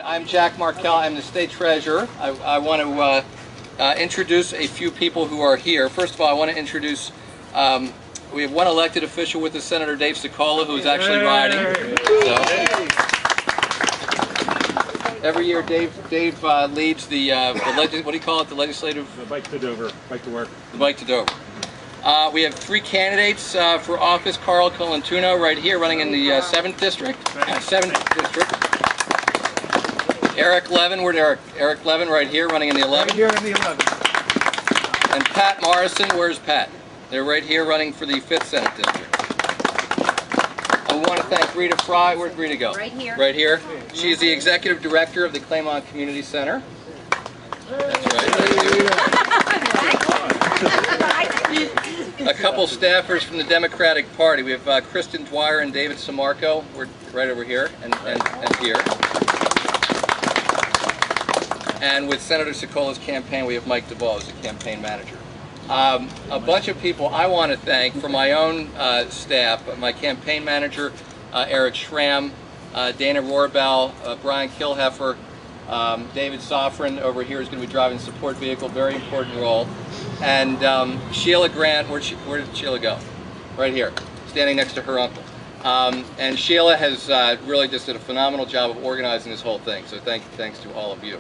I'm Jack Markell. I'm the state treasurer. I want to introduce a few people who are here. First of all, I want to introduce, we have one elected official with us, Senator Dave Cicola, who is actually riding. So, every year Dave leads the, what do you call it, the legislative? The bike to Dover, bike to work. The bike to Dover. We have three candidates for office. Carl Colantuno right here, running in the 7th District. 7th District. Eric Levin, where's Eric? Eric Levin right here, running in the 11th. Right here in the 11th. And Pat Morrison, where's Pat? They're right here running for the 5th Senate District. I want to thank Rita Fry. Where'd Rita go? Right here. Right here. She is the Executive Director of the Claymont Community Center. That's right. A couple staffers from the Democratic Party. We have Kristen Dwyer and David Samarco. We're right over here and here. And with Senator Cicola's campaign, we have Mike DeVos as the campaign manager. A bunch of people I want to thank from my own staff, my campaign manager, Eric Schramm, Dana Rohrbau, Brian Kilheffer, David Sofrin over here is going to be driving the support vehicle, very important role. And Sheila Grant, where did Sheila go? Right here, standing next to her uncle. And Sheila has really just did a phenomenal job of organizing this whole thing, so thanks to all of you.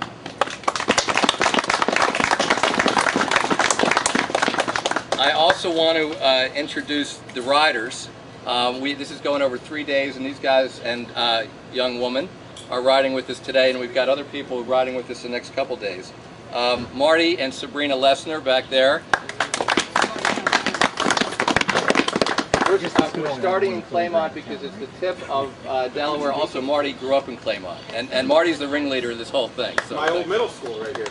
I also want to introduce the riders. This is going over 3 days, and these guys and young woman are riding with us today, and we've got other people riding with us the next couple days. Marty and Sabrina Lessner back there. We're starting in Claymont because it's the tip of Delaware. Also, Marty grew up in Claymont, and Marty's the ringleader of this whole thing. So, my old middle school right here.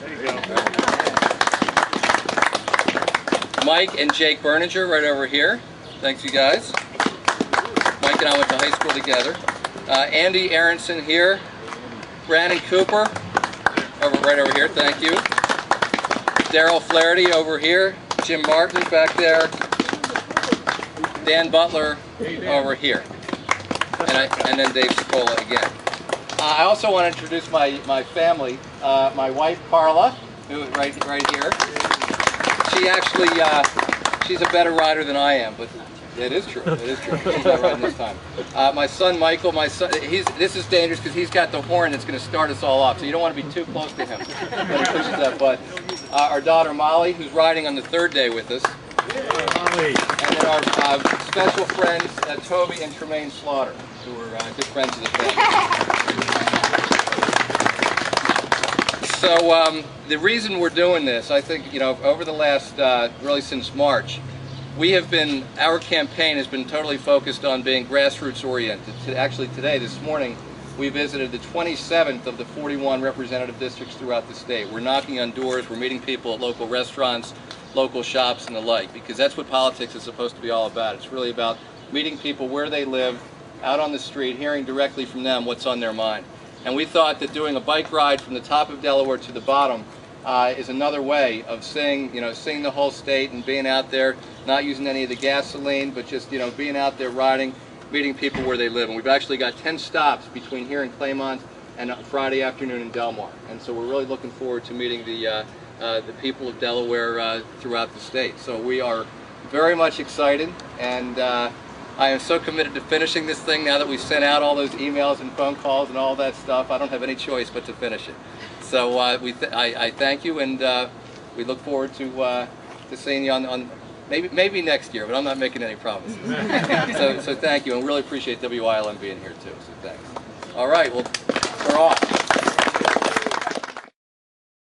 Mike and Jake Berninger right over here. Thanks, you guys. Mike and I went to high school together. Andy Aronson here. Brandon Cooper, right over here. Thank you. Daryl Flaherty over here. Jim Martin back there. Dan Butler over here. And then Dave Cicola again. I also want to introduce my family. My wife Carla, who right here. She actually, she's a better rider than I am, but it is true. It is true. She's not riding this time. My son Michael, this is dangerous because he's got the horn that's going to start us all off, so you don't want to be too close to him when he pushes that button. Our daughter Molly, who's riding on the 3rd day with us. And then our special friends Toby and Tremaine Slaughter, who are good friends of the family. So the reason we're doing this, I think, over the last, really since March, our campaign has been totally focused on being grassroots oriented. Actually today, this morning, we visited the 27th of the 41 representative districts throughout the state. We're knocking on doors, we're meeting people at local restaurants, local shops and the like, because that's what politics is supposed to be all about. It's really about meeting people where they live, out on the street, hearing directly from them what's on their mind. And we thought that doing a bike ride from the top of Delaware to the bottom is another way of seeing the whole state and being out there, not using any of the gasoline, but just being out there riding, meeting people where they live. And we've actually got 10 stops between here in Claymont and Friday afternoon in Delmar. And so we're really looking forward to meeting the people of Delaware throughout the state. So we are very much excited, and I am so committed to finishing this thing now that we've sent out all those emails and phone calls and all that stuff. I don't have any choice but to finish it. So I thank you, and we look forward to seeing you on maybe next year, but I'm not making any promises. So thank you, and really appreciate WILM being here too. So thanks. All right, well, we're off.